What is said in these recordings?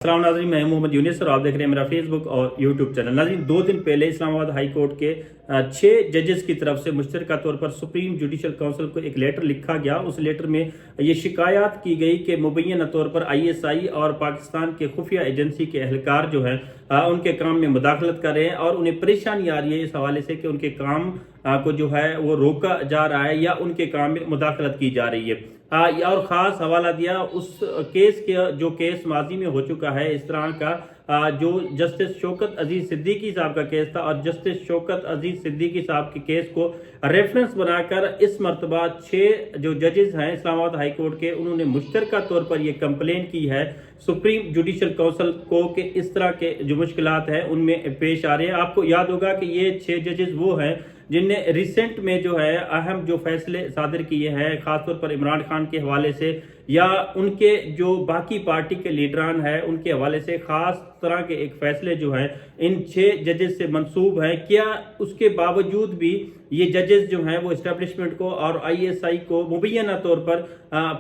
अस्सलाम नाज़रीन, मैं मोहम्मद यूनिस और आप देख रहे हैं मेरा फेसबुक और यूट्यूब चैनल। नाज़रीन, 2 दिन पहले इस्लामाबाद हाई कोर्ट के 6 जजेस की तरफ से मुश्तरका तौर पर सुप्रीम जुडिशल काउंसिल को एक लेटर लिखा गया। उस लेटर में ये शिकायत की गई कि मुबैना तौर पर ISI और पाकिस्तान के खुफिया एजेंसी के एहलकार जो हैं उनके काम में मुदाखलत कर रहे हैं और उन्हें परेशानी आ रही है इस हवाले से कि उनके काम को जो है वो रोका जा रहा है या उनके काम में मुदाखलत की जा रही है। और ख़ास हवाला दिया उस केस के जो केस माजी में हो चुका है इस तरह का, जो जस्टिस शौकत अजीज सिद्दीकी साहब का केस था और जस्टिस शौकत अजीज सिद्दीकी साहब के केस को रेफरेंस बनाकर इस मरतबा 6 जो जजेस हैं इस्लामाबाद हाई कोर्ट के, उन्होंने मुश्तरका तौर पर यह कंप्लेन की है सुप्रीम जुडिशल काउंसिल को कि इस तरह के जो मुश्किलात हैं उनमें पेश आ रहे हैं। आपको याद होगा कि ये 6 जजेस वो हैं जिनने रिसेंट में जो है अहम जो फैसले सादर किए हैं, खासतौर पर इमरान खान के हवाले से या उनके जो बाकी पार्टी के लीडरान हैं उनके हवाले से खास तरह के एक फैसले जो हैं इन 6 जजेस से मंसूब हैं। क्या उसके बावजूद भी ये जजेस जो हैं वो इस्टेब्लिशमेंट को और ISI को मुबैना तौर पर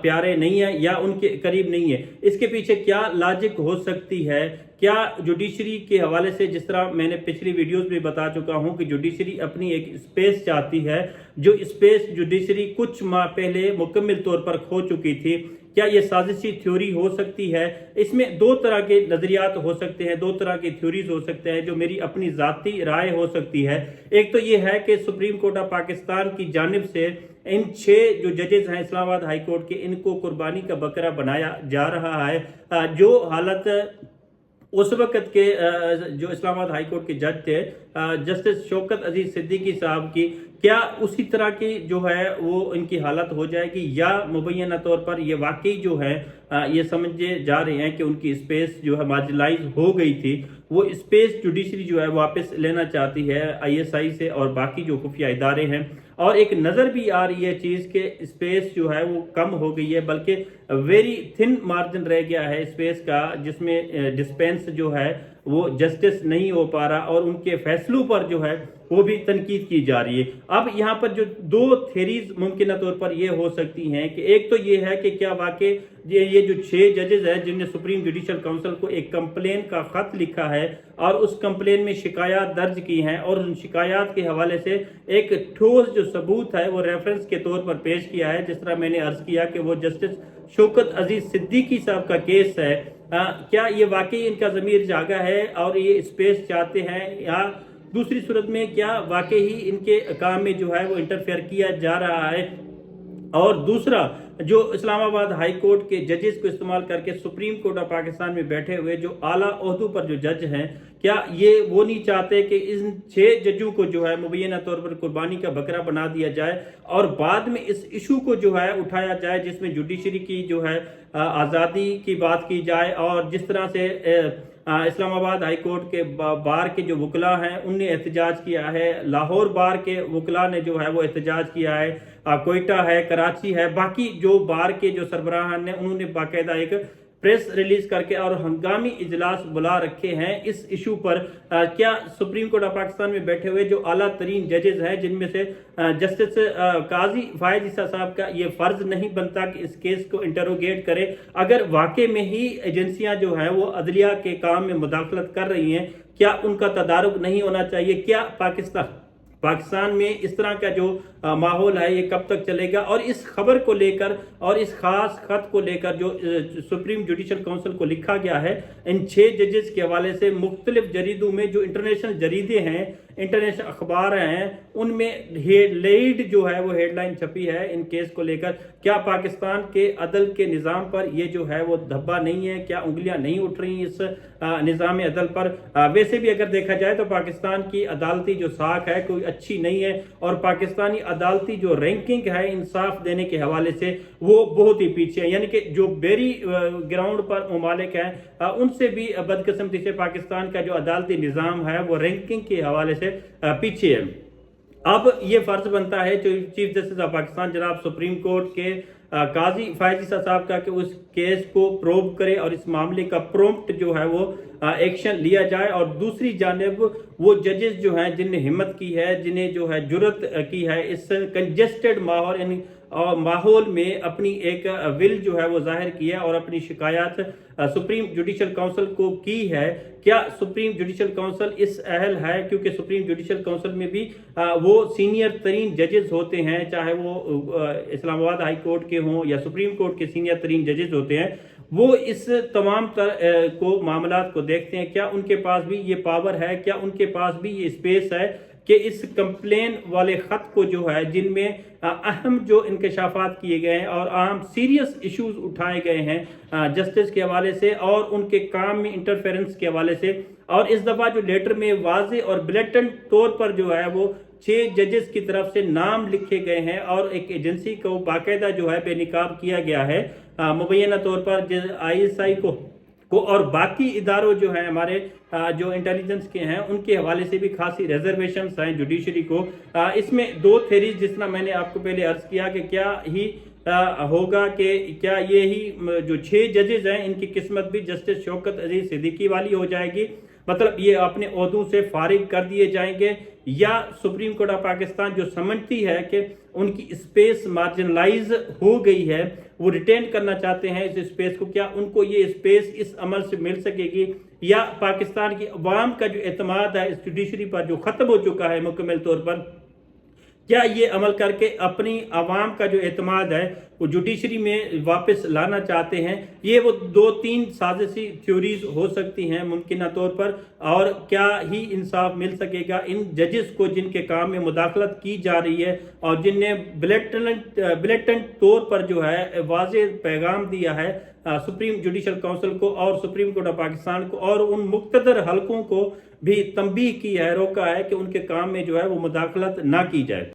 प्यारे नहीं है या उनके करीब नहीं है? इसके पीछे क्या लॉजिक हो सकती है? क्या जुडिशरी के हवाले से, जिस तरह मैंने पिछली वीडियोस में बता चुका हूं कि जुडिशरी अपनी एक स्पेस चाहती है, जो स्पेस जुडिशरी कुछ माह पहले मुकम्मल तौर पर खो चुकी थी, क्या ये साजिशी थ्योरी हो सकती है? इसमें 2 तरह के नजरियात हो सकते हैं, 2 तरह की थ्योरीज हो सकते हैं जो मेरी अपनी जाती राय हो सकती है। एक तो ये है कि सुप्रीम कोर्ट ऑफ पाकिस्तान की जानिब से इन 6 जो जजेस हैं इस्लामाबाद हाई कोर्ट के, इनको कुर्बानी का बकरा बनाया जा रहा है। जो हालत उस वक्त के जो इस्लामाबाद हाई कोर्ट के जज थे जस्टिस शौकत अजीज सिद्दीकी साहब की, क्या उसी तरह की जो है वो इनकी हालत हो जाएगी या मुबैना तौर पर ये वाकई जो है ये समझे जा रहे हैं कि उनकी स्पेस जो है मार्जिनलाइज हो गई थी, वो स्पेस जुडिशरी जो है वापस लेना चाहती है ISI से और बाकी जो खुफिया इदारे हैं। और एक नज़र भी आ रही है चीज़ के स्पेस जो है वो कम हो गई है, बल्कि वेरी थिन मार्जिन रह गया है स्पेस का, जिसमें डिस्पेंस जो है वो जस्टिस नहीं हो पा रहा और उनके फैसलों पर जो है वो भी तनकीद की जा रही है। अब यहाँ पर जो 2 थेरीज मुमकिन तौर पर ये हो सकती हैं कि एक तो ये है कि क्या वाकई ये जो 6 जजेस हैं जिनने सुप्रीम जुडिशल काउंसिल को एक कंप्लेन का खत लिखा है और उस कंप्लेन में शिकायत दर्ज की हैं और उन शिकायत के हवाले से एक ठोस जो सबूत है वो रेफरेंस के तौर पर पेश किया है, जिस तरह मैंने अर्ज किया कि वो जस्टिस शौकत अजीज सिद्दीकी साहब का केस है। क्या ये वाकई इनका ज़मीर जागा है और ये स्पेस चाहते हैं, या दूसरी सूरत में क्या वाकई ही इनके काम में जो है वो इंटरफेयर किया जा रहा है? और दूसरा, जो इस्लामाबाद हाई कोर्ट के जजेस को इस्तेमाल करके सुप्रीम कोर्ट ऑफ पाकिस्तान में बैठे हुए जो आला ओहदों पर जो जज हैं, क्या ये वो नहीं चाहते कि इन 6 जजों को जो है मुबैना तौर पर कुर्बानी का बकरा बना दिया जाए और बाद में इस इशू को जो है उठाया जाए जिसमें जुडिशरी की जो है आज़ादी की बात की जाए? और जिस तरह से इस्लामाबाद हाई कोर्ट के बार के जो वकला हैं उनने एहतजाज किया है, लाहौर बार के वकला ने जो है वो एहतजाज किया है, कोयटा है, कराची है, बाकी जो बार के जो सरबराहान ने उन्होंने बाकायदा एक प्रेस रिलीज करके और हंगामी इजलास बुला रखे हैं इस इशू पर। क्या सुप्रीम कोर्ट ऑफ पाकिस्तान में बैठे हुए जो आला तरीन जजेस हैं, जिनमें से जस्टिस काजी फायद ईसा साहब का ये फर्ज नहीं बनता कि इस केस को इंटरोगेट करे? अगर वाकई में ही एजेंसियां जो हैं वो अदलिया के काम में मुदाखलत कर रही हैं, क्या उनका तदारुक नहीं होना चाहिए? क्या पाकिस्तान में इस तरह का जो माहौल है ये कब तक चलेगा? और इस खबर को लेकर और इस खास खत को लेकर जो सुप्रीम जुडिशल काउंसिल को लिखा गया है इन 6 जजेस के हवाले से, मुख्तलिफ जरीदों में जो इंटरनेशनल जरीदे हैं, इंटरनेशनल अखबार हैं, उनमें हेडलाइन जो है वो हेडलाइन छपी है इन केस को लेकर। क्या पाकिस्तान के अदल के निज़ाम पर ये जो है वो धब्बा नहीं है? क्या उंगलियां नहीं उठ रही इस निज़ाम अदल पर? वैसे भी अगर देखा जाए तो पाकिस्तान की अदालती जो साख है कोई अच्छी नहीं है और पाकिस्तानी अदालती जो रैंकिंग है इंसाफ देने के हवाले से वो बहुत ही पीछे है, यानी कि जो बेरी ग्राउंड पर ममालिक हैं उनसे भी बदकिस्मती से पाकिस्तान का जो अदालती निज़ाम है वो रैंकिंग के हवाले से पीछे है। अब ये फर्ज बनता है चीफ जस्टिस ऑफ पाकिस्तान जनाब सुप्रीम कोर्ट के काजी फायद ईसा साहब का कि उस केस को प्रोब करे और इस मामले का प्रॉम्प्ट जो है वो एक्शन लिया जाए। और दूसरी जानिब वो जजेस जो हैं जिनने हिम्मत की है, जिन्हें जो है जुर्रत की है इस कंजेस्टेड माहौल और माहौल में अपनी एक विल जो है वो जाहिर की है और अपनी शिकायत सुप्रीम जुडिशल काउंसिल को की है। क्या सुप्रीम जुडिशल काउंसिल इस अहल है, क्योंकि सुप्रीम जुडिशल काउंसिल में भी वो सीनियर तरीन जजेस होते हैं, चाहे वो इस्लामाबाद हाई कोर्ट के हों या सुप्रीम कोर्ट के सीनियर तरीन जजेस होते हैं, वो इस तमाम मामलात को देखते हैं। क्या उनके पास भी ये पावर है, क्या उनके पास भी ये स्पेस है कि इस कंप्लेन वाले ख़त को जो है, जिनमें अहम जो इंकशाफात किए गए हैं और अहम सीरियस इश्यूज उठाए गए हैं जस्टिस के हवाले से और उनके काम में इंटरफेरेंस के हवाले से, और इस दफ़ा जो लेटर में वाज़े और ब्लेटेंट तौर पर जो है वो 6 जजेस की तरफ से नाम लिखे गए हैं और एक एजेंसी को बाकायदा जो है बेनिकाब किया गया है मुबैना तौर पर ISI को और बाकी इदारों जो हैं हमारे जो इंटेलिजेंस के हैं उनके हवाले से भी खासी रिजर्वेशंस हैं जुडिशरी को। इसमें 2 थेरीज जिस तरह मैंने आपको पहले अर्ज किया कि क्या ही होगा कि क्या ये ही जो 6 जजेस हैं इनकी किस्मत भी जस्टिस शौकत अजीज सिद्दीकी वाली हो जाएगी, मतलब ये अपने ओहदों से फारिग कर दिए जाएंगे, या सुप्रीम कोर्ट ऑफ पाकिस्तान जो समझती है कि उनकी स्पेस मार्जिनलाइज हो गई है, वो रिटेन करना चाहते हैं इस स्पेस को, क्या उनको ये स्पेस इस अमल से मिल सकेगी, या पाकिस्तान की अवाम का जो एतमाद है इस जुडिशरी पर जो ख़त्म हो चुका है मुकम्मल तौर पर, क्या ये अमल करके अपनी आवाम का जो एतमाद है वो जुडिशरी में वापस लाना चाहते हैं। ये वो 2-3 साजिशी थ्योरीज हो सकती हैं मुमकिन तौर पर, और क्या ही इंसाफ मिल सकेगा इन जजेस को जिनके काम में मुदाखलत की जा रही है और जिनने ब्लेटेंट तौर पर जो है वाज़े पैगाम दिया है सुप्रीम जुडिशल काउंसिल को और सुप्रीम कोर्ट ऑफ पाकिस्तान को, और उन मुक्तदर हलकों को भी तंबीह की है, रोका है कि उनके काम में जो है वो मुदाखलत ना की जाए।